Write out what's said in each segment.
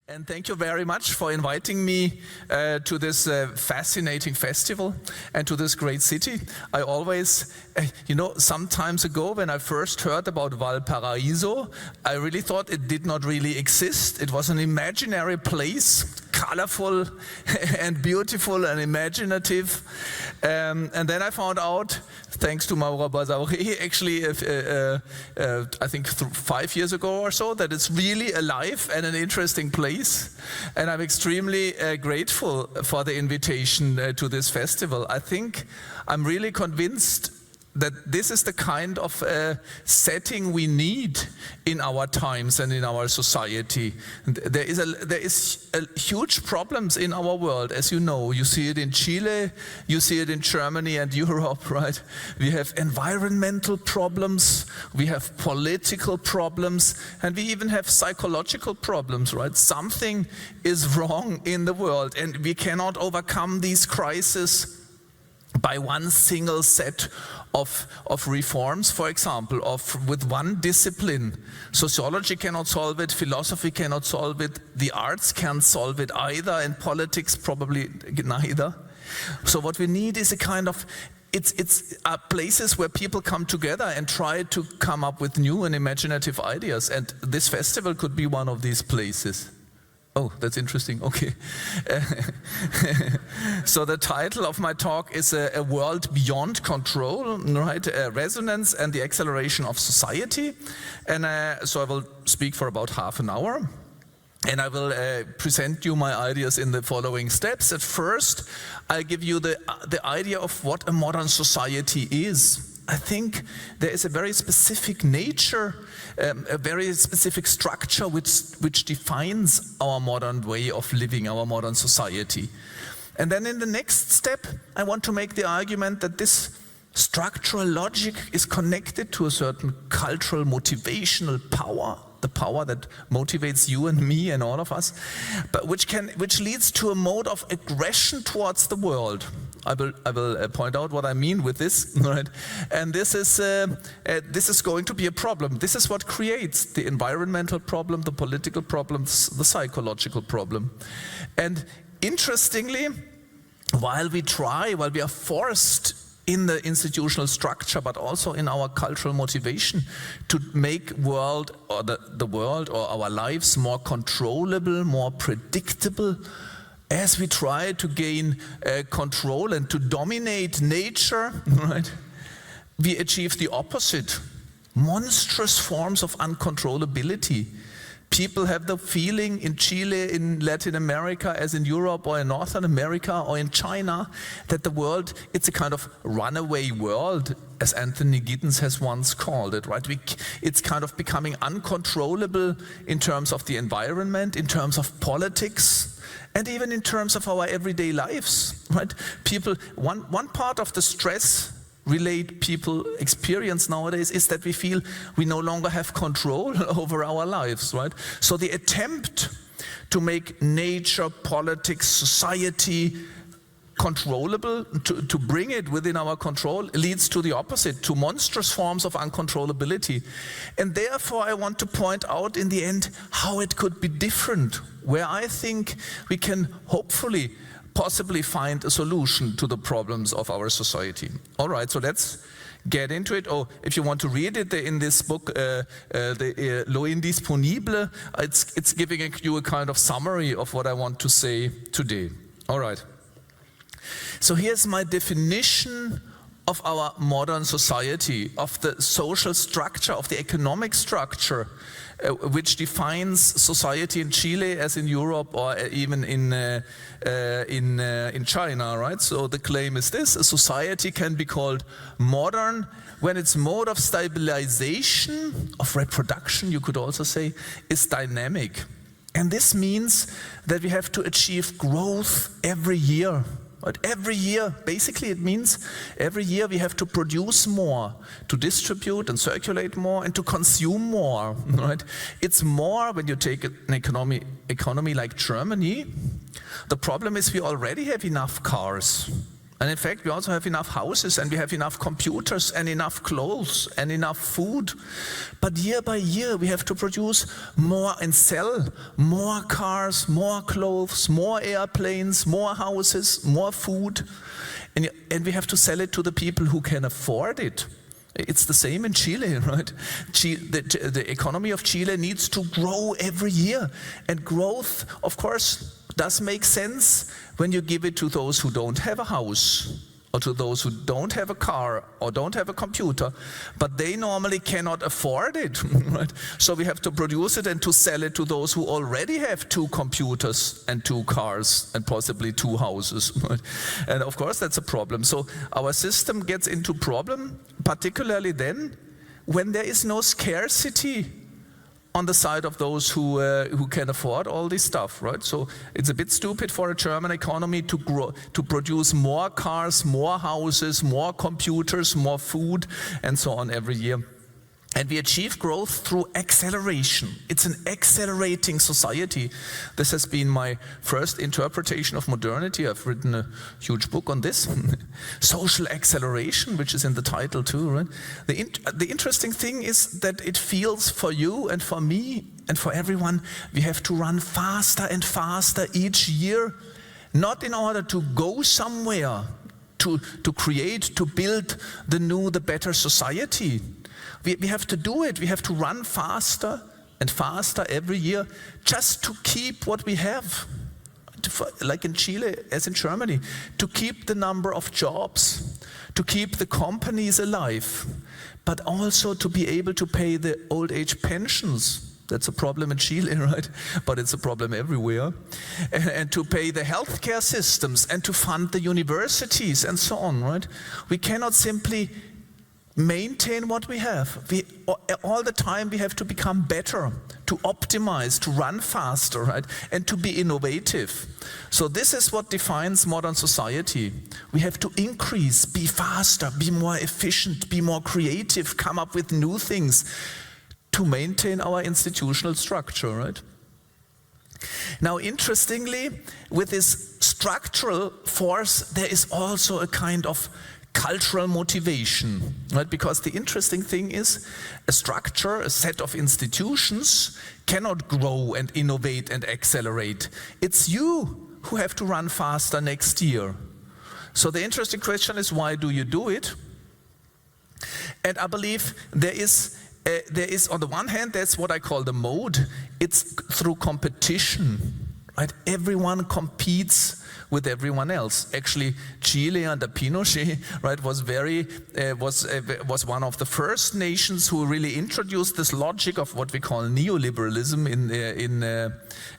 And thank you very much for inviting me to this fascinating festival and to this great city. I always, some times ago when I first heard about Valparaiso, I really thought it did not really exist. It was an imaginary place, colorful and beautiful and imaginative. And then I found out, thanks to Maura Basauri, actually, I think 5 years ago or so, that it's really alive and an interesting place. And I'm extremely grateful for the invitation to this festival. I think I'm really convinced that this is the kind of setting we need in our times and in our society. There is huge problems in our world, as you know. You see it in Chile, you see it in Germany and Europe, right? We have environmental problems, we have political problems, and we even have psychological problems, right? Something is wrong in the world, and we cannot overcome these crises by one single set of reforms, for example, with one discipline. Sociology cannot solve it, philosophy cannot solve it, the arts can't solve it either, and politics probably neither. So what we need is a kind of, it's places where people come together and try to come up with new and imaginative ideas, and this festival could be one of these places. Oh, that's interesting, okay. So the title of my talk is A World Beyond Control, right? Resonance and the Acceleration of Society. And so I will speak for about half an hour. And I will present you my ideas in the following steps. At first, I'll give you the idea of what a modern society is. I think there is a very specific nature, a very specific structure which defines our modern way of living, our modern society. And then in the next step, I want to make the argument that this structural logic is connected to a certain cultural motivational power, the power that motivates you and me and all of us, but which leads to a mode of aggression towards the world. I will point out what I mean with this, right? And this is going to be a problem. This is what creates the environmental problem, the political problems, the psychological problem. And interestingly, while we are forced in the institutional structure, but also in our cultural motivation to make the world or our lives more controllable, more predictable, as we try to gain control and to dominate nature, right, we achieve the opposite. Monstrous forms of uncontrollability. People have the feeling in Chile, in Latin America, as in Europe or in Northern America or in China, that the world, it's a kind of runaway world, as Anthony Giddens has once called it, right? It's kind of becoming uncontrollable in terms of the environment, in terms of politics, and even in terms of our everyday lives, right? One part of the stress people experience nowadays is that we feel we no longer have control over our lives, right? So the attempt to make nature, politics, society controllable, to bring it within our control, leads to the opposite, to monstrous forms of uncontrollability. And therefore I want to point out in the end how it could be different, where I think we can possibly find a solution to the problems of our society. All right, so let's get into it. Oh, if you want to read it in this book, the Lo Indisponible, it's giving you a kind of summary of what I want to say today. All right. So here's my definition of our modern society, of the social structure, of the economic structure, which defines society in Chile as in Europe or even in China, right? So the claim is this: a society can be called modern when its mode of stabilization, of reproduction, you could also say, is dynamic. And this means that we have to achieve growth every year. But every year, basically it means every year we have to produce more, to distribute and circulate more and to consume more, right? It's more when you take an economy like Germany. The problem is we already have enough cars. And in fact, we also have enough houses, and we have enough computers, and enough clothes, and enough food. But year by year, we have to produce more and sell more cars, more clothes, more airplanes, more houses, more food. And we have to sell it to the people who can afford it. It's the same in Chile, right? The economy of Chile needs to grow every year. And growth, of course, does make sense when you give it to those who don't have a house, or to those who don't have a car, or don't have a computer, but they normally cannot afford it, right? So we have to produce it and to sell it to those who already have 2 computers and 2 cars and possibly 2 houses, right? And of course that's a problem. So our system gets into problem, particularly then when there is no scarcity on the side of those who can afford all this stuff, right? So it's a bit stupid for a German economy to produce more cars, more houses, more computers, more food, and so on every year. And we achieve growth through acceleration. It's an accelerating society. This has been my first interpretation of modernity. I've written a huge book on this. Social acceleration, which is in the title too, right? The interesting thing is that it feels for you and for me and for everyone, we have to run faster and faster each year, not in order to go somewhere, to create, to build the better society. We have to do it. We have to run faster and faster every year just to keep what we have, like in Chile, as in Germany, to keep the number of jobs, to keep the companies alive, but also to be able to pay the old age pensions. That's a problem in Chile, right? But it's a problem everywhere. And to pay the healthcare systems and to fund the universities and so on, right? We cannot simply maintain what we have. All the time we have to become better, to optimize, to run faster, right? And to be innovative. So this is what defines modern society. We have to increase, be faster, be more efficient, be more creative, come up with new things to maintain our institutional structure, right? Now, interestingly, with this structural force, there is also a kind of cultural motivation, right? Because the interesting thing is a structure, a set of institutions cannot grow and innovate and accelerate. It's you who have to run faster next year. So the interesting question is, why do you do it? And I believe there is on the one hand, that's what I call the mode. It's through competition, right? Everyone competes with everyone else. Actually, Chile under Pinochet, right, was one of the first nations who really introduced this logic of what we call neoliberalism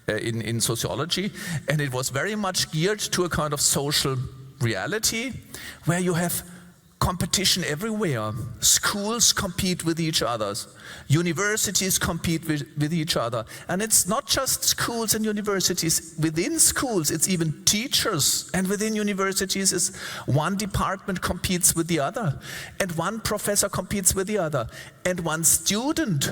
in sociology, and it was very much geared to a kind of social reality where you have competition everywhere. Schools compete with each other. Universities compete with each other. And it's not just schools and universities. Within schools, it's even teachers. And within universities, is one department competes with the other. And one professor competes with the other. And one student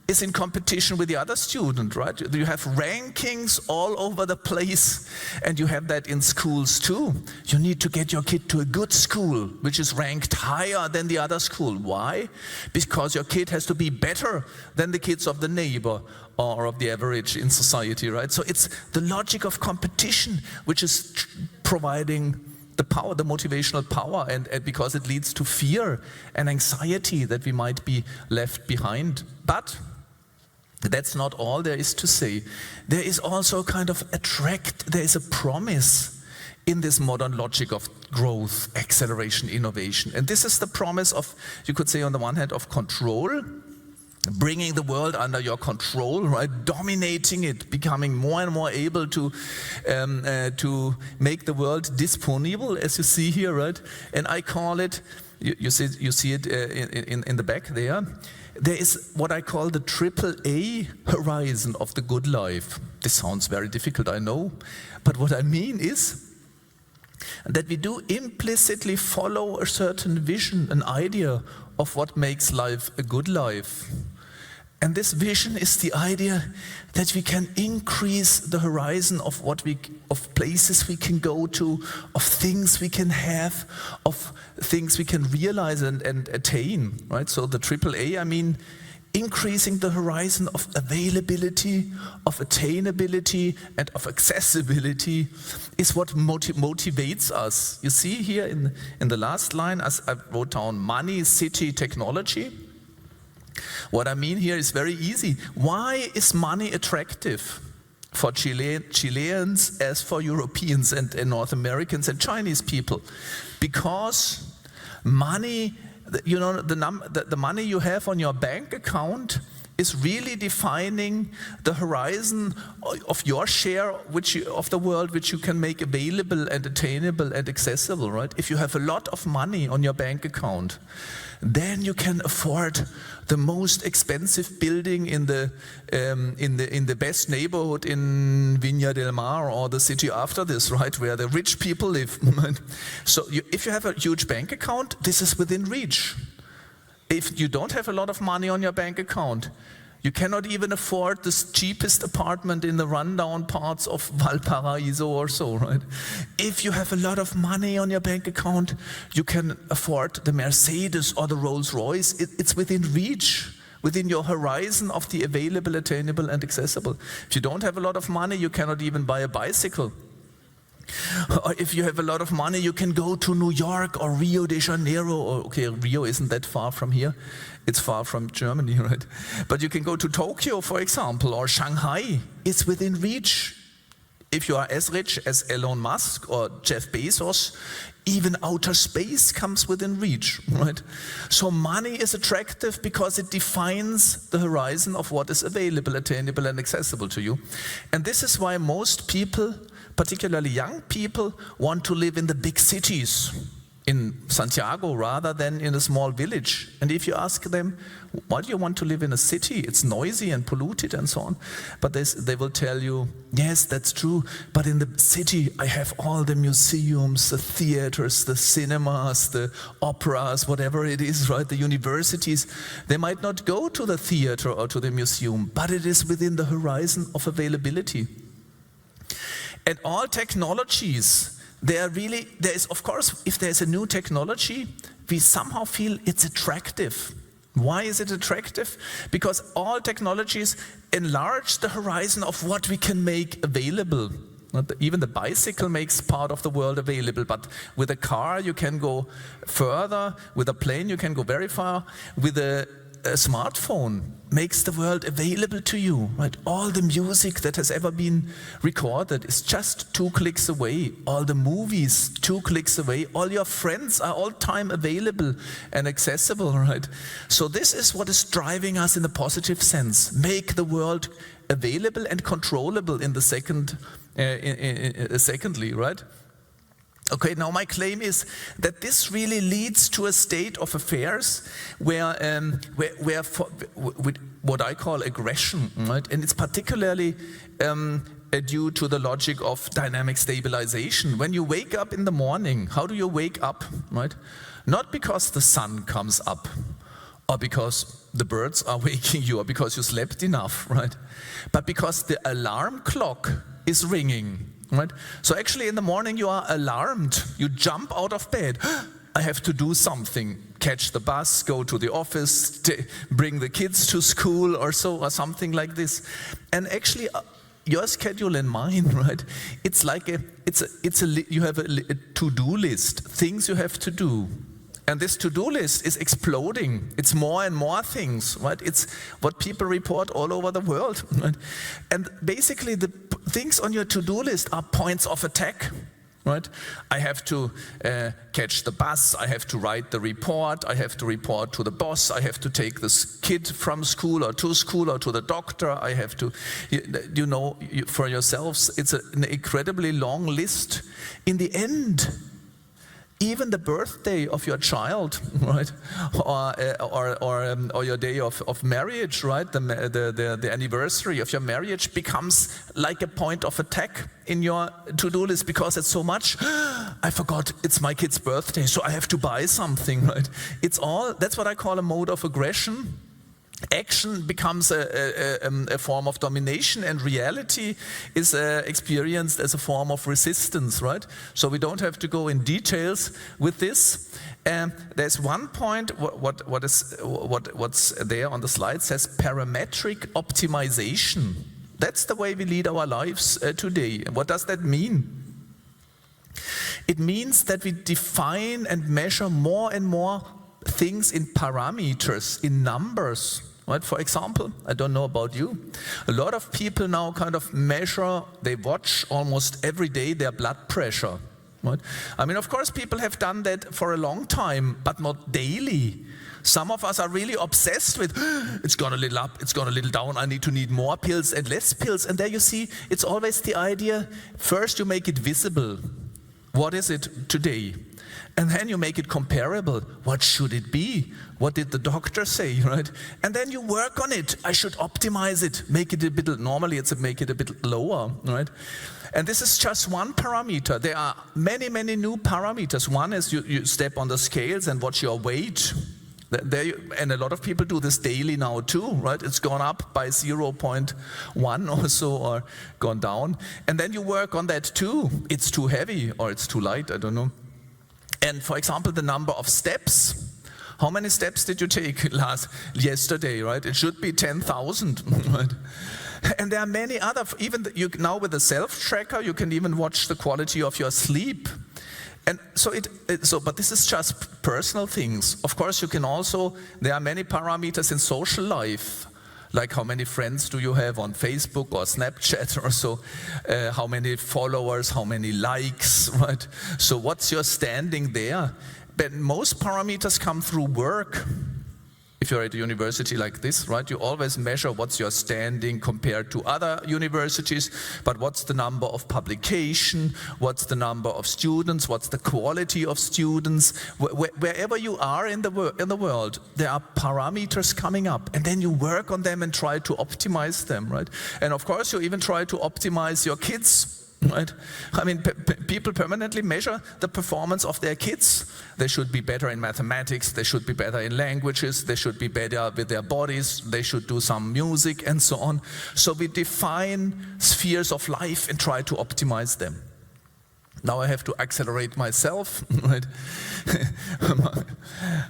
is in competition with the other student, right? You have rankings all over the place, and you have that in schools too. You need to get your kid to a good school, which is ranked higher than the other school. Why? Because your kid has to be better than the kids of the neighbor or of the average in society, right? So it's the logic of competition which is providing the power, the motivational power, and because it leads to fear and anxiety that we might be left behind. But that's not all there is to say. There is also a kind of there is a promise in this modern logic of growth, acceleration, innovation. And this is the promise of, you could say on the one hand, of control, bringing the world under your control, right? Dominating it, becoming more and more able to make the world disponible, as you see here, right? And I call it, you see it in the back there. There is what I call the AAA horizon of the good life. This sounds very difficult, I know, but what I mean is that we do implicitly follow a certain vision, an idea of what makes life a good life. And this vision is the idea that we can increase the horizon of of places we can go to, of things we can have, of things we can realize and attain, right? So the AAA, I mean, increasing the horizon of availability, of attainability, and of accessibility is what motivates us. You see here in the last line, as I wrote down, money, city, technology. What I mean here is very easy. Why is money attractive for Chileans as for Europeans and North Americans and Chinese people? Because money, you know, the money you have on your bank account is really defining the horizon of your share of the world which you can make available and attainable and accessible, right? If you have a lot of money on your bank account, then you can afford the most expensive building in the best neighborhood in Viña del Mar or the city after this, right, where the rich people live. So if you have a huge bank account, this is within reach. If you don't have a lot of money on your bank account, you cannot even afford the cheapest apartment in the rundown parts of Valparaiso or so, right? If you have a lot of money on your bank account, you can afford the Mercedes or the Rolls Royce. It's within reach, within your horizon of the available, attainable, and accessible. If you don't have a lot of money, you cannot even buy a bicycle. Or if you have a lot of money, you can go to New York or Rio de Janeiro. Or, okay, Rio isn't that far from here. It's far from Germany, right? But you can go to Tokyo, for example, or Shanghai. It's within reach. If you are as rich as Elon Musk or Jeff Bezos, even outer space comes within reach, right? So money is attractive because it defines the horizon of what is available, attainable, and accessible to you. And this is why most people, particularly young people, want to live in the big cities, in Santiago rather than in a small village. And if you ask them, why do you want to live in a city? It's noisy and polluted and so on. But they will tell you, yes, that's true, but in the city I have all the museums, the theaters, the cinemas, the operas, whatever it is, right? The universities. They might not go to the theater or to the museum, but it is within the horizon of availability. And all technologies, there is, of course, if there's a new technology, we somehow feel it's attractive. Why is it attractive? Because all technologies enlarge the horizon of what we can make available. Even the bicycle makes part of the world available, but with a car you can go further, with a plane you can go very far, with a smartphone makes the world available to you, right? All the music that has ever been recorded is just 2 clicks away. All the movies, 2 clicks away. All your friends are all time available and accessible, right? So this is what is driving us in a positive sense. Make the world available and controllable in the secondly, right? Okay, now my claim is that this really leads to a state of affairs where what I call aggression, right? And it's particularly due to the logic of dynamic stabilization. When you wake up in the morning, how do you wake up, right? Not because the sun comes up or because the birds are waking you or because you slept enough, right? But because the alarm clock is ringing. Right? So actually in the morning you are alarmed. You jump out of bed. I have to do something. Catch the bus, go to the office, bring the kids to school or something like this. And actually your schedule and mine, right? It's like you have a to-do list, things you have to do. And this to-do list is exploding. It's more and more things, right? It's what people report all over the world, right? And basically the things on your to-do list are points of attack, right? I have to catch the bus, I have to write the report, I have to report to the boss, I have to take this kid from school or to the doctor, I have to, for yourselves, it's an incredibly long list. In the end, even the birthday of your child, right, or your day of marriage, right, the anniversary of your marriage becomes like a point of attack in your to-do list because it's so much. I forgot it's my kid's birthday, so I have to buy something, right? That's what I call a mode of aggression. action becomes a form of domination, and reality is experienced as a form of resistance, right? So we don't have to go in details with this. There's one point, what's there on the slide says parametric optimization. That's the way we lead our lives today. What does that mean? It means that we define and measure more and more things in parameters, in numbers. Right? For example, I don't know about you, a lot of people now kind of measure, they watch almost every day their blood pressure. Right? I mean, of course, people have done that for a long time, but not daily. Some of us are really obsessed with, it's gone a little up, it's gone a little down, I need more pills and less pills. And there you see, it's always the idea, first you make it visible. What is it today? And then you make it comparable. What should it be? What did the doctor say, right? And then you work on it. I should optimize it, make it a bit, normally it's make it a bit lower, right? And this is just one parameter. There are many, many new parameters. One is you step on the scales and watch your weight. And a lot of people do this daily now too, right? It's gone up by 0.1 or so, or gone down. And then you work on that too. It's too heavy or it's too light, I don't know. And for example, the number of steps. How many steps did you take yesterday, right? It should be 10,000, right? And there are many other, now with the self-tracker, you can even watch the quality of your sleep. And so but this is just personal things. Of course, you can also, there are many parameters in social life, like how many friends do you have on Facebook or Snapchat or so, how many followers, how many likes, right? So what's your standing there? But most parameters come through work. If you're at a university like this, right, you always measure what's your standing compared to other universities, but what's the number of publication, what's the number of students, what's the quality of students. Wherever you are in the world, there are parameters coming up, and then you work on them and try to optimize them, right? And of course, you even try to optimize your kids. Right? I mean, people permanently measure the performance of their kids. They should be better in mathematics, they should be better in languages, they should be better with their bodies, they should do some music and so on. So we define spheres of life and try to optimize them. Now I have to accelerate myself, right?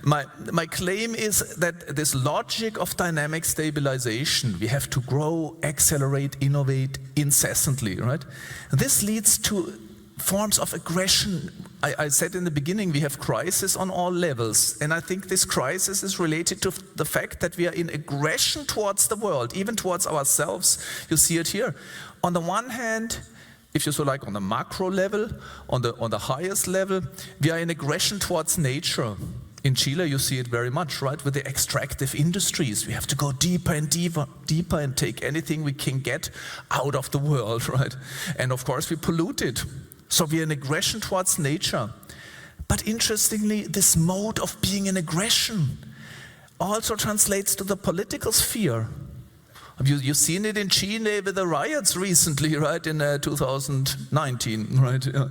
My claim is that this logic of dynamic stabilization, we have to grow, accelerate, innovate incessantly, right? This leads to forms of aggression. I said in the beginning, we have crisis on all levels, and I think this crisis is related to the fact that we are in aggression towards the world, even towards ourselves. You see it here. On the one hand, if you so like, on the macro level, on the highest level, we are in aggression towards nature. In Chile, you see it very much, right? With the extractive industries, we have to go deeper and deeper and take anything we can get out of the world, right? And of course, we pollute it. So we are in aggression towards nature. But interestingly, this mode of being in aggression also translates to the political sphere. You've seen it in Chile with the riots recently, right, in 2019, right? Yeah.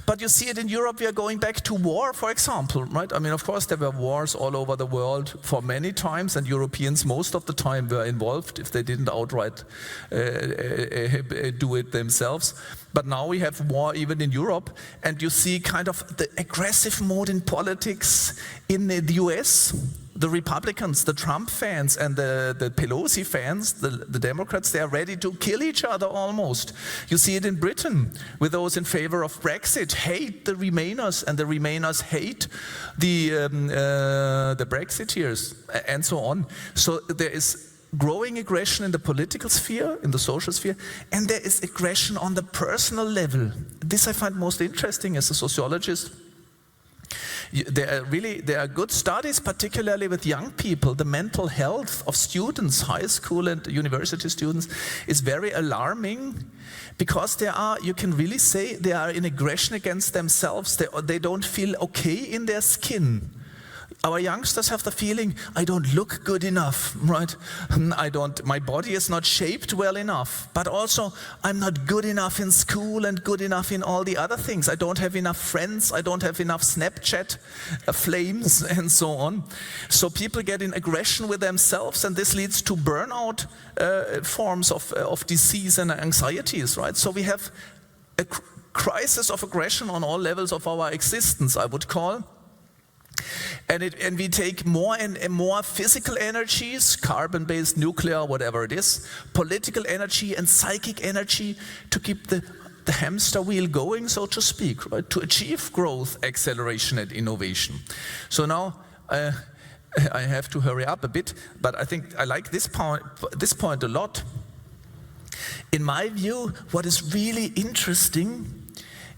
But you see it in Europe, we are going back to war, for example, right? I mean, of course, there were wars all over the world for many times, and Europeans most of the time were involved if they didn't outright do it themselves. But now we have war even in Europe, and you see kind of the aggressive mode in politics in the US. The Republicans, the Trump fans, and the Pelosi fans, the Democrats, they are ready to kill each other almost. You see it in Britain, with those in favor of Brexit, hate the Remainers, and the Remainers hate the Brexiteers, and so on. So there is growing aggression in the political sphere, in the social sphere, and there is aggression on the personal level. This I find most interesting as a sociologist. There are good studies, particularly with young people. The mental health of students, high school and university students, is very alarming, because you can really say they are in aggression against themselves. They don't feel okay in their skin. Our youngsters have the feeling, I don't look good enough, right? My body is not shaped well enough, but also I'm not good enough in school and good enough in all the other things. I don't have enough friends, I don't have enough Snapchat flames and so on. So people get in aggression with themselves, and this leads to burnout forms of disease and anxieties, right? So we have a crisis of aggression on all levels of our existence, I would call. And we take more and more physical energies, carbon-based, nuclear, whatever it is, political energy and psychic energy to keep the hamster wheel going, so to speak, right? To achieve growth, acceleration, and innovation. So now I have to hurry up a bit, but I think I like this point a lot. In my view, what is really interesting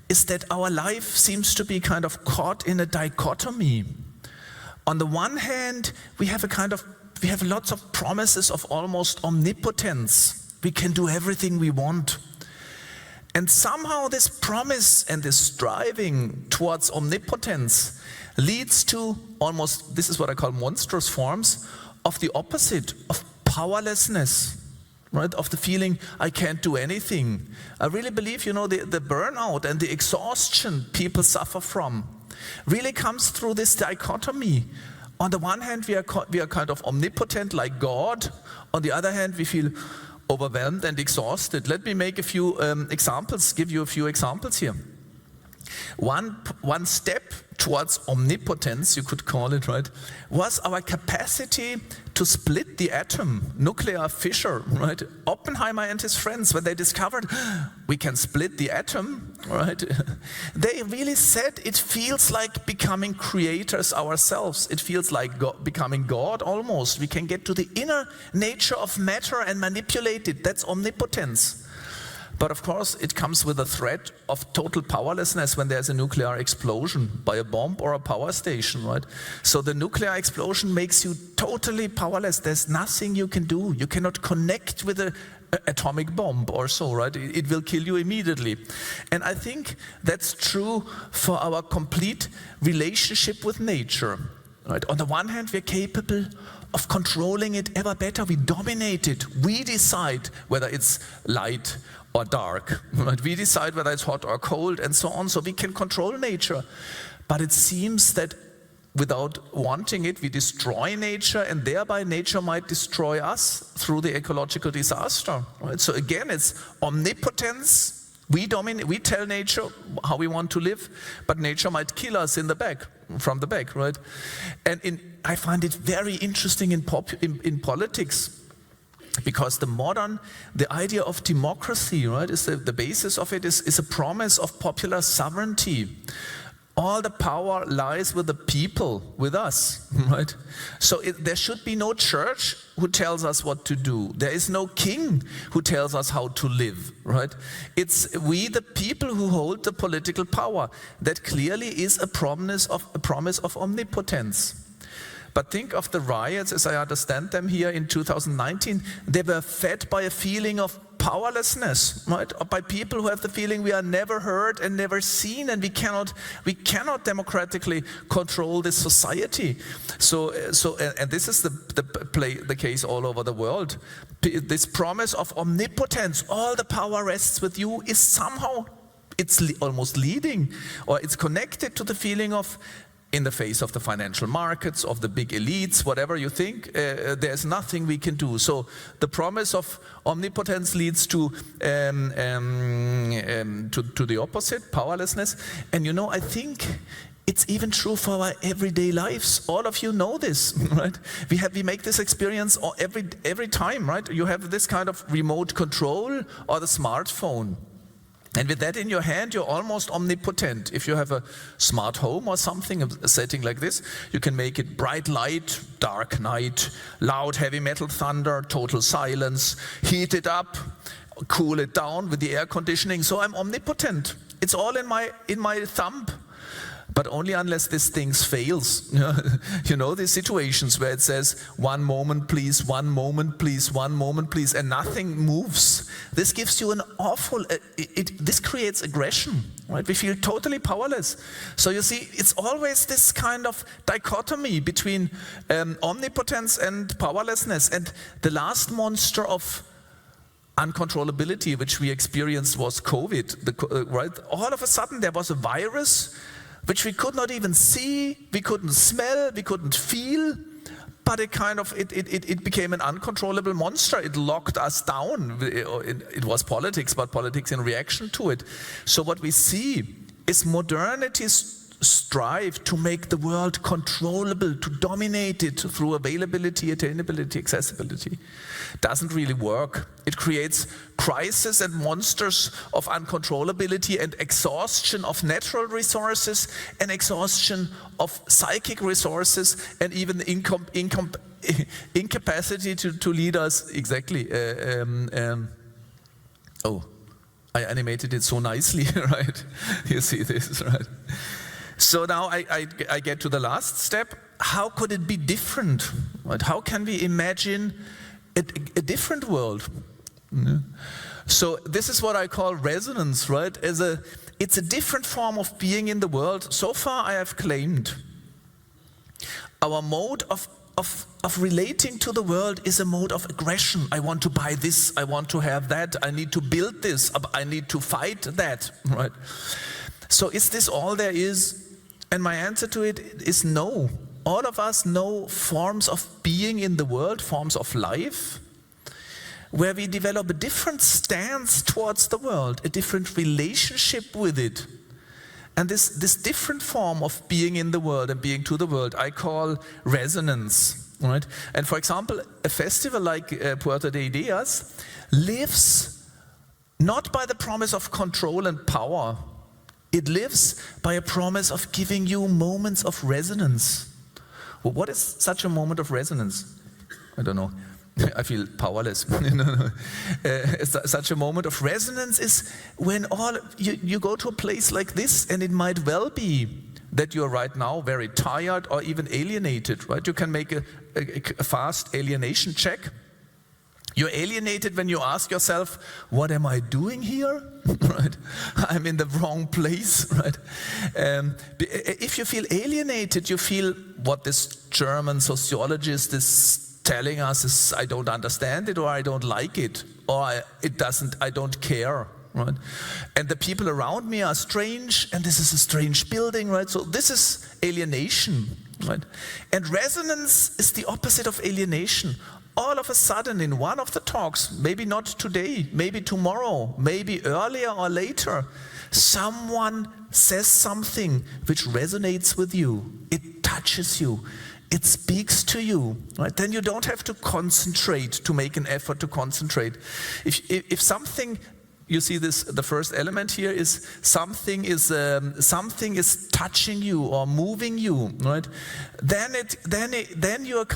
is that our life seems to be kind of caught in a dichotomy. On the one hand, we have lots of promises of almost omnipotence. We can do everything we want. And somehow this promise and this striving towards omnipotence leads to almost, this is what I call monstrous forms of the opposite, of powerlessness. Right, of the feeling I can't do anything. I really believe, the burnout and the exhaustion people suffer from really comes through this dichotomy. On the one hand, we are kind of omnipotent like God. On the other hand, we feel overwhelmed and exhausted. Let me make a few examples, give you a few examples here. One step towards omnipotence, you could call it, right, was our capacity to split the atom, nuclear fissure, right? Oppenheimer and his friends, when they discovered we can split the atom, right, they really said it feels like becoming creators ourselves. It feels like becoming God almost. We can get to the inner nature of matter and manipulate it. That's omnipotence. But of course, it comes with a threat of total powerlessness when there's a nuclear explosion by a bomb or a power station, right? So the nuclear explosion makes you totally powerless. There's nothing you can do. You cannot connect with an atomic bomb or so, right? It will kill you immediately. And I think that's true for our complete relationship with nature, right? On the one hand, we're capable of controlling it ever better. We dominate it. We decide whether it's light or dark. Right? We decide whether it's hot or cold and so on, so we can control nature. But it seems that without wanting it, we destroy nature, and thereby nature might destroy us through the ecological disaster. Right? So again, it's omnipotence. We tell nature how we want to live, but nature might kill us from the back, right? And I find it very interesting in politics. Because the idea of democracy, right, is the basis of it is a promise of popular sovereignty. All the power lies with the people, with us, right? So there should be no church who tells us what to do. There is no king who tells us how to live, right? It's we, the people, who hold the political power. That clearly is a promise of omnipotence. But think of the riots, as I understand them here in 2019. They were fed by a feeling of powerlessness, right? Or by people who have the feeling we are never heard and never seen, and we cannot democratically control this society. So this is the case all over the world. This promise of omnipotence, all the power rests with you, is somehow almost leading, or it's connected to the feeling of, in the face of the financial markets, of the big elites, whatever you think, there's nothing we can do. So the promise of omnipotence leads to the opposite, powerlessness. And I think it's even true for our everyday lives. All of you know this, right? We make this experience every time, right? You have this kind of remote control or the smartphone. And with that in your hand, you're almost omnipotent. If you have a smart home or something, a setting like this, you can make it bright light, dark night, loud heavy metal thunder, total silence, heat it up, cool it down with the air conditioning. So I'm omnipotent. It's all in my thumb. But only unless this thing fails. You know, these situations where it says, one moment please, one moment please, one moment please, and nothing moves. This gives you an awful, this creates aggression, right? We feel totally powerless. So you see, it's always this kind of dichotomy between omnipotence and powerlessness. And the last monster of uncontrollability which we experienced was COVID, right? All of a sudden there was a virus which we could not even see, we couldn't smell, we couldn't feel, but it became an uncontrollable monster. It locked us down. It was politics, but politics in reaction to it. So what we see is modernity's strive to make the world controllable, to dominate it through availability, attainability, accessibility. Doesn't really work. It creates crises and monsters of uncontrollability and exhaustion of natural resources and exhaustion of psychic resources and even incapacity to lead us exactly. I animated it so nicely, right? You see this, right? So now I get to the last step. How could it be different? Right? How can we imagine a different world? So this is what I call resonance, right? It's a different form of being in the world. So far I have claimed our mode of relating to the world is a mode of aggression. I want to buy this, I want to have that, I need to build this, I need to fight that, right? So is this all there is? And my answer to it is no. All of us know forms of being in the world, forms of life, where we develop a different stance towards the world, a different relationship with it. And this different form of being in the world and being to the world, I call resonance, right? And for example, a festival like Puerto de Ideas lives not by the promise of control and power. It lives by a promise of giving you moments of resonance. Well, what is such a moment of resonance? I don't know. I feel powerless. Such a moment of resonance is when you go to a place like this, and it might well be that you're right now very tired or even alienated, right? You can make a fast alienation check. You're alienated when you ask yourself, what am I doing here? Right? I'm in the wrong place, right? If you feel alienated, you feel what this German sociologist is telling us is, I don't understand it, or I don't like it, or I don't care, right? And the people around me are strange, and this is a strange building, right? So this is alienation, right? And resonance is the opposite of alienation. All of a sudden in one of the talks, maybe not today, maybe tomorrow, maybe earlier or later, someone says something which resonates with you. It touches you. It speaks to you. Right? Then you don't have to concentrate, to make an effort to concentrate. If something, you see this, the first element here is something is touching you or moving you, right? Then you are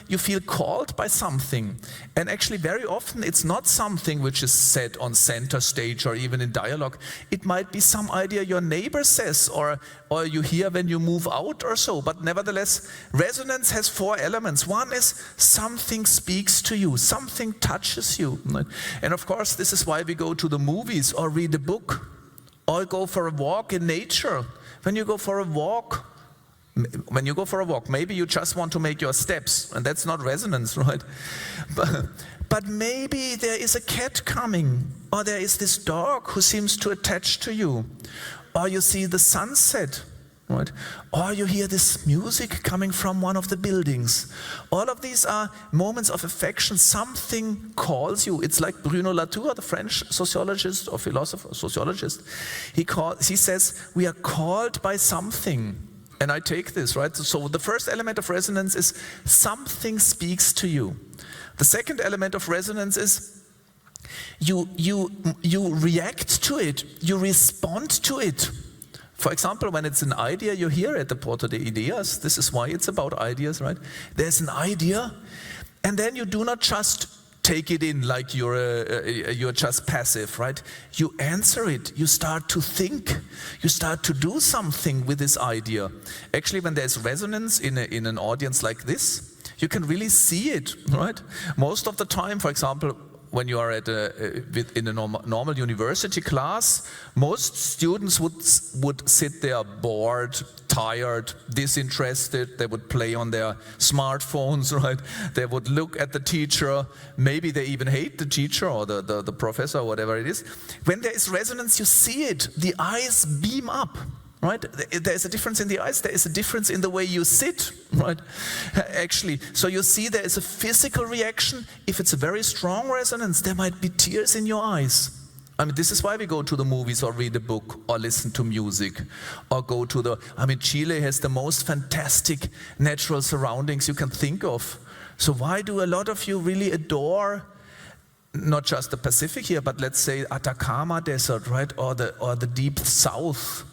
you feel called by something, and actually very often it's not something which is said on center stage or even in dialogue. It might be some idea your neighbor says or you hear when you move out or so. But nevertheless, resonance has 4 elements. One is something speaks to you, something touches you, right? And of course, this is why we go to the movies or read a book or go for a walk in nature. When you go for a walk, maybe you just want to make your steps, and that's not resonance, right? But maybe there is a cat coming, or there is this dog who seems to attach to you, or you see the sunset, right? Or you hear this music coming from one of the buildings. All of these are moments of affection. Something calls you. It's like Bruno Latour, the French sociologist or philosopher, sociologist. He says, we are called by something. And I take this, right? So the first element of resonance is something speaks to you. The second element of resonance is you react to it, you respond to it. For example, when it's an idea you hear at the Puerto de Ideas, this is why it's about ideas, right? There's an idea, and then you do not just take it in like you're just passive, right? You answer it, you start to think, you start to do something with this idea. Actually, when there's resonance in an audience like this, you can really see it, right? Most of the time, for example, when you are in a normal university class, most students would sit there bored, tired, disinterested. They would play on their smartphones, right? They would look at the teacher. Maybe they even hate the teacher or the professor or whatever it is. When there is resonance, you see it. The eyes beam up. Right? There's a difference in the eyes, there is a difference in the way you sit, right? Actually, so you see there is a physical reaction. If it's a very strong resonance, there might be tears in your eyes. I mean, this is why we go to the movies or read a book or listen to music or go to Chile has the most fantastic natural surroundings you can think of. So why do a lot of you really adore not just the Pacific here, but let's say Atacama Desert, right? Or the deep south?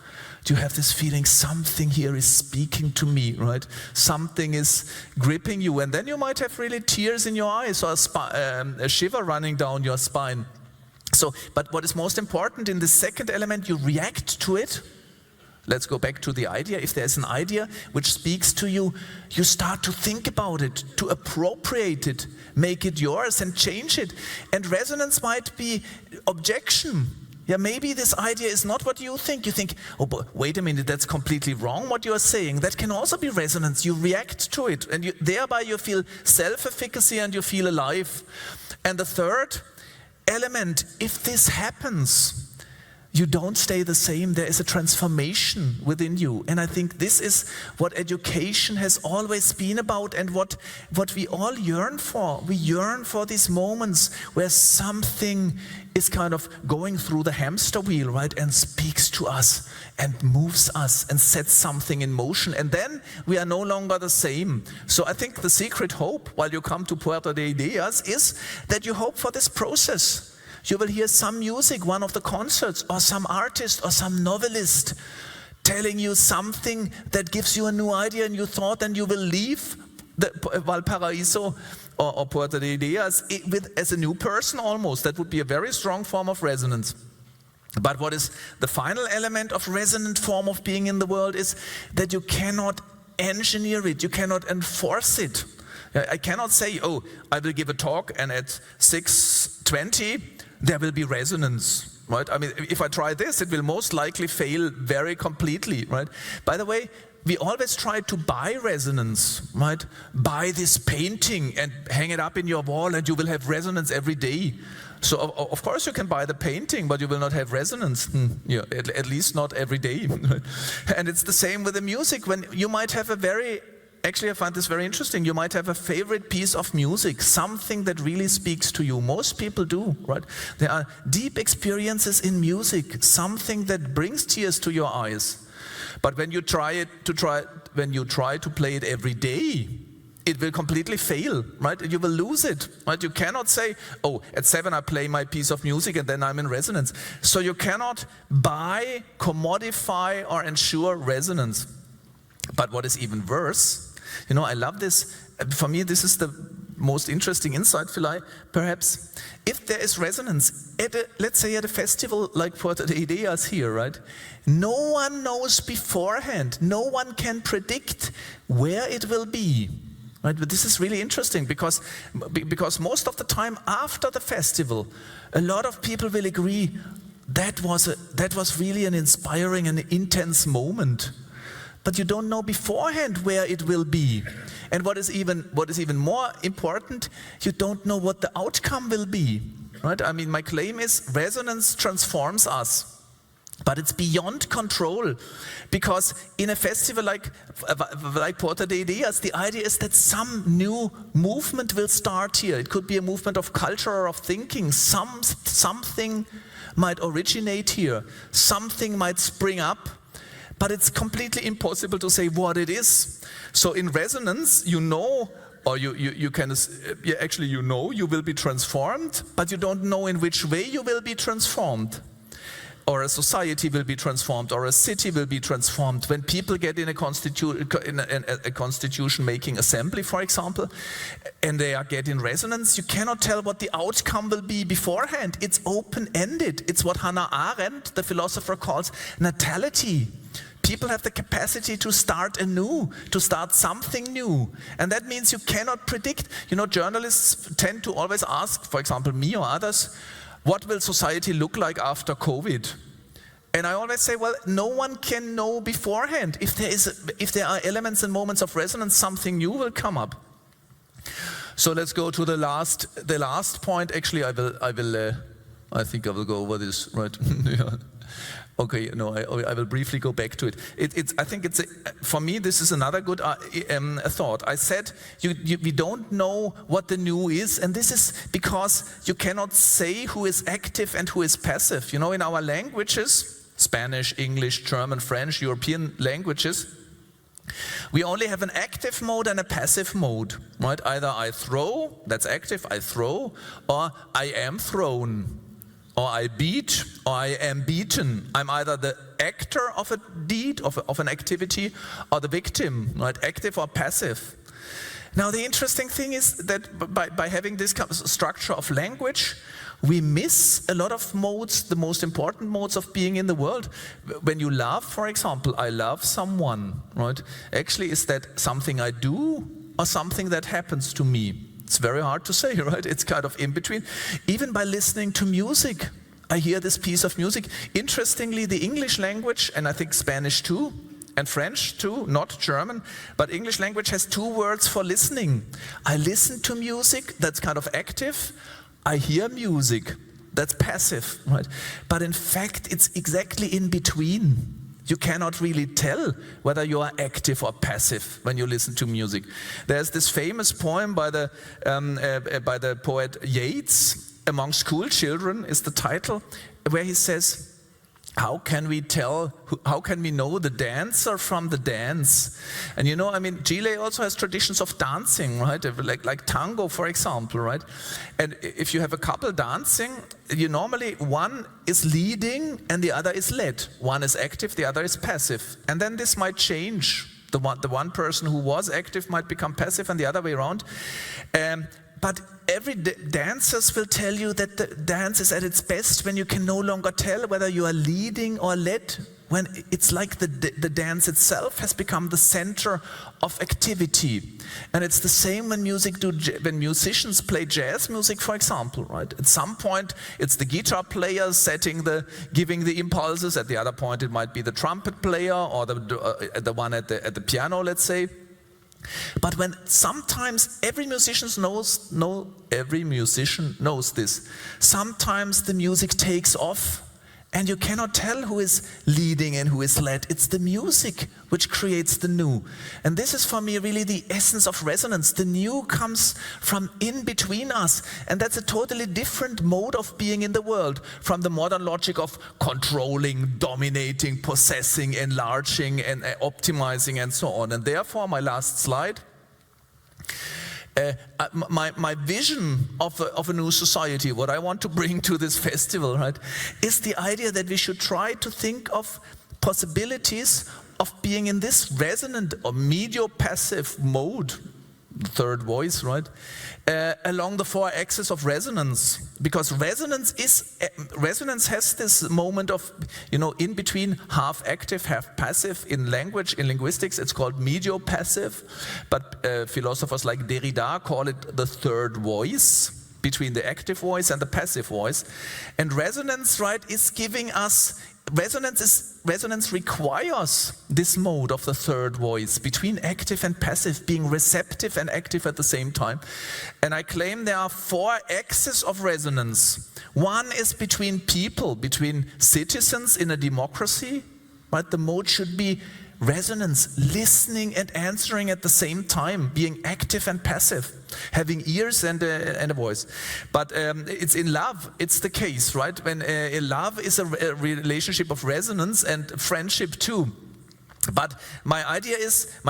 You have this feeling something here is speaking to me, right? Something is gripping you, and then you might have really tears in your eyes or a shiver running down your spine. So, but what is most important in the second element, you react to it. Let's go back to the idea. If there's an idea which speaks to you, you start to think about it, to appropriate it, make it yours and change it. And resonance might be objection. Yeah, maybe this idea is not what you think. You think, oh, but wait a minute, that's completely wrong what you're saying. That can also be resonance. You react to it, and thereby you feel self-efficacy and you feel alive. And the third element, if this happens, you don't stay the same. There is a transformation within you. And I think this is what education has always been about and what we all yearn for. We yearn for these moments where something is kind of going through the hamster wheel, right, and speaks to us and moves us and sets something in motion. And then we are no longer the same. So I think the secret hope while you come to Puerto de Ideas is that you hope for this process. You will hear some music, one of the concerts, or some artist or some novelist telling you something that gives you a new idea and you thought, and you will leave Valparaiso or Puerto de Ideas as a new person almost. That would be a very strong form of resonance. But what is the final element of resonant form of being in the world is that you cannot engineer it, you cannot enforce it. I cannot say, oh, I will give a talk and at 6:20 there will be resonance, right? I mean, if I try this, it will most likely fail very completely, right? By the way, we always try to buy resonance, right? Buy this painting and hang it up in your wall and you will have resonance every day. So of course you can buy the painting, but you will not have resonance, yeah, at least not every day. And it's the same with the music. When you might have actually I find this very interesting. You might have a favorite piece of music, something that really speaks to you. Most people do, right? There are deep experiences in music, something that brings tears to your eyes. But when you try to play it every day, it will completely fail, right? You will lose it, right? You cannot say, oh, at 7 I play my piece of music and then I'm in resonance. So you cannot buy, commodify or ensure resonance. But what is even worse, I love this. For me, this is the most interesting insight, perhaps. If there is resonance, let's say at a festival like Puerto de Ideas here, right? No one knows beforehand. No one can predict where it will be. Right? But this is really interesting because most of the time after the festival, a lot of people will agree that was really an inspiring and intense moment. But you don't know beforehand where it will be. And what is even more important, you don't know what the outcome will be. Right? I mean, my claim is resonance transforms us. But it's beyond control, because in a festival like Puerto de Ideas, the idea is that some new movement will start here. It could be a movement of culture or of thinking. Something might originate here. Something might spring up. But it's completely impossible to say what it is. So in resonance, you know you will be transformed, but you don't know in which way you will be transformed. or a society will be transformed, or a city will be transformed. When people get in a constitution-making assembly, for example, and they are getting resonance, you cannot tell what the outcome will be beforehand. It's open-ended. It's what Hannah Arendt, the philosopher, calls natality. People have the capacity to start anew, to start something new. And that means you cannot predict. You know, journalists tend to always ask, for example, me or others, what will society look like after COVID? And I always say, well, no one can know beforehand. If there are elements and moments of resonance, something new will come up. So let's go to the last point. Actually, I think I will go over this, right? Yeah. Okay, no, I will briefly go back to it. I think for me, this is another good thought. I said we don't know what the new is, and this is because you cannot say who is active and who is passive. You know, in our languages, Spanish, English, German, French, European languages, we only have an active mode and a passive mode, right? Either I throw, that's active, I throw, or I am thrown. Or I beat, or I am beaten. I'm either the actor of a deed, of an activity, or the victim, right? Active or passive. Now the interesting thing is that by having this structure of language, we miss a lot of modes, the most important modes of being in the world. When you love, for example, I love someone, right? Actually, is that something I do or something that happens to me? It's very hard to say, right? It's kind of in between. Even by listening to music, I hear this piece of music. Interestingly, the English language, and I think Spanish too, and French too, not German, but English language has two words for listening. I listen to music, that's kind of active. I hear music, that's passive, right? But in fact, it's exactly in between. You cannot really tell whether you are active or passive when you listen to music. There's this famous poem by the poet Yeats, Among School Children is the title, where he says, how can we know the dancer from the dance? And you know, I mean, Chile also has traditions of dancing, right? Like tango, for example, right? And if you have a couple dancing, you normally, one is leading and the other is led. One is active, the other is passive. And then this might change. The one person who was active might become passive and the other way around. But every dancers will tell you that the dance is at its best when you can no longer tell whether you are leading or led, when it's like the dance itself has become the center of activity. And it's the same when musicians play jazz music, for example, right? At some point, it's the guitar player giving the impulses. At the other point, it might be the trumpet player or the one at the piano, let's say. But when sometimes every musician knows this. Sometimes the music takes off and you cannot tell who is leading and who is led. It's the music which creates the new. And this is for me really the essence of resonance. The new comes from in between us. And that's a totally different mode of being in the world from the modern logic of controlling, dominating, possessing, enlarging, and optimizing, and so on. And therefore, my last slide. My vision of a new society, what I want to bring to this festival, right, is the idea that we should try to think of possibilities of being in this resonant or medio-passive mode, the third voice, right, along the four axes of resonance. Because resonance has this moment of, in between, half active, half passive. In language, in linguistics, it's called medio-passive. But philosophers like Derrida call it the third voice, between the active voice and the passive voice. And resonance, right, is giving us, resonance requires this mode of the third voice, between active and passive, being receptive and active at the same time. And I claim there are four axes of resonance. One is between people, between citizens in a democracy, right? The mode should be resonance, listening and answering at the same time, being active and passive, having ears and a voice. But it's in love, it's the case, right? When love is a relationship of resonance and friendship too. But my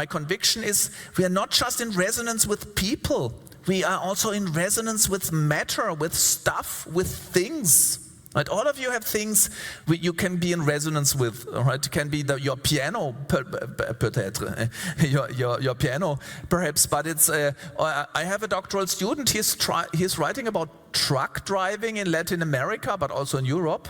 conviction is, we are not just in resonance with people, we are also in resonance with matter, with stuff, with things. Right? All of you have things you can be in resonance with. Right? It can be your piano, peut-être, your piano, perhaps. But it's. I have a doctoral student. He's writing about truck driving in Latin America, but also in Europe.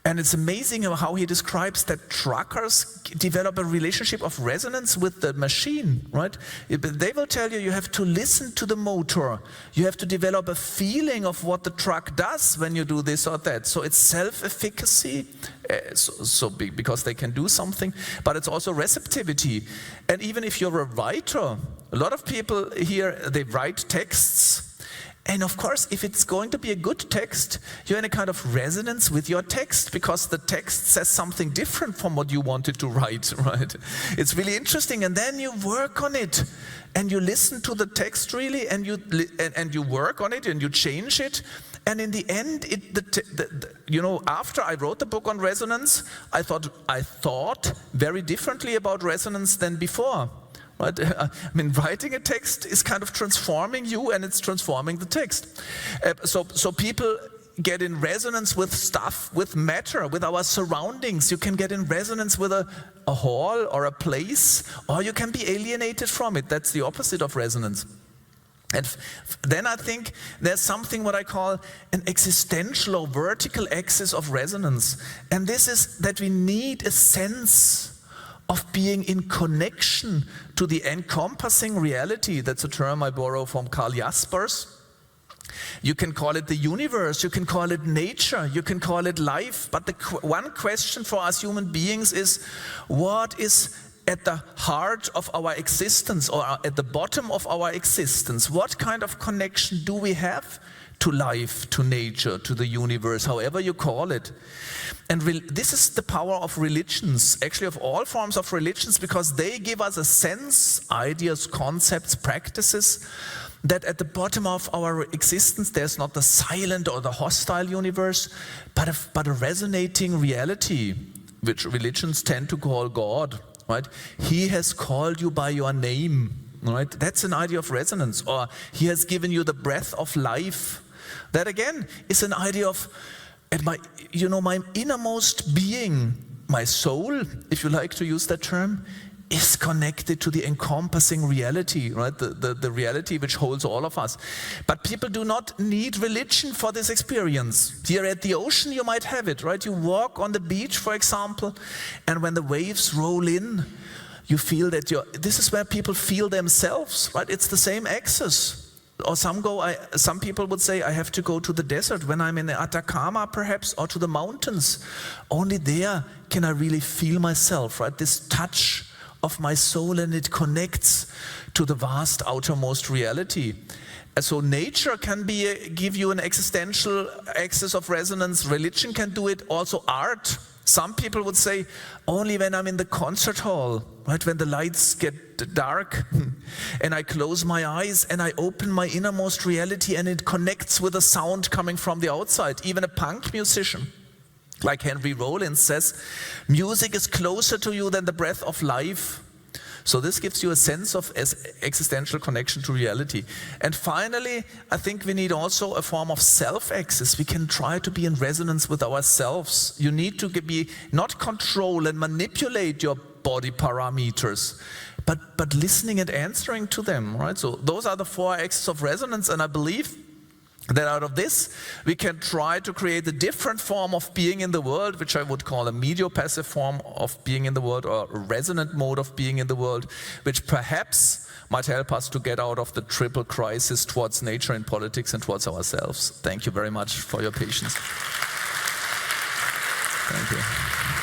And it's amazing how he describes that truckers develop a relationship of resonance with the machine, right? They will tell you have to listen to the motor. You have to develop a feeling of what the truck does when you do this or that. So it's self-efficacy, because they can do something, but it's also receptivity. And even if you're a writer, a lot of people here, they write texts. And of course, if it's going to be a good text, you're in a kind of resonance with your text because the text says something different from what you wanted to write, right? It's really interesting, and then you work on it, and you listen to the text really, and you work on it, and you change it, and in the end, after I wrote the book on resonance, I thought very differently about resonance than before. Right? I mean, writing a text is kind of transforming you, and it's transforming the text. So people get in resonance with stuff, with matter, with our surroundings. You can get in resonance with a hall or a place, or you can be alienated from it. That's the opposite of resonance. And then I think there's something what I call an existential or vertical axis of resonance. And this is that we need a sense of being in connection to the encompassing reality. That's a term I borrow from Karl Jaspers. You can call it the universe, you can call it nature, you can call it life. But the one question for us human beings is, what is at the heart of our existence, or at the bottom of our existence? What kind of connection do we have to life, to nature, to the universe, however you call it? And this is the power of religions, actually of all forms of religions, because they give us a sense, ideas, concepts, practices, that at the bottom of our existence there's not the silent or the hostile universe, but a resonating reality, which religions tend to call God. Right? He has called you by your name. Right? That's an idea of resonance. Or he has given you the breath of life. That again is an idea of my innermost being, my soul, if you like to use that term, is connected to the encompassing reality, right? The reality which holds all of us. But people do not need religion for this experience. Here at the ocean you might have it, right? You walk on the beach, for example, and when the waves roll in, you feel that this is where people feel themselves, right? It's the same axis. Or some people would say, I have to go to the desert when I'm in the Atacama perhaps, or to the mountains. Only there can I really feel myself, right? This touch of my soul, and it connects to the vast outermost reality. And so nature can give you an existential axis of resonance. Religion can do it. Also art. Some people would say, only when I'm in the concert hall, right, when the lights get dark and I close my eyes and I open my innermost reality, and it connects with a sound coming from the outside. Even a punk musician, like Henry Rollins, says, music is closer to you than the breath of life. So this gives you a sense of existential connection to reality. And finally, I think we need also a form of self-access. We can try to be in resonance with ourselves. You need to not control and manipulate your body parameters, but listening and answering to them, right? So those are the 4 axes of resonance, and I believe that out of this, we can try to create a different form of being in the world, which I would call a medio-passive form of being in the world, or a resonant mode of being in the world, which perhaps might help us to get out of the triple crisis towards nature and politics and towards ourselves. Thank you very much for your patience. Thank you.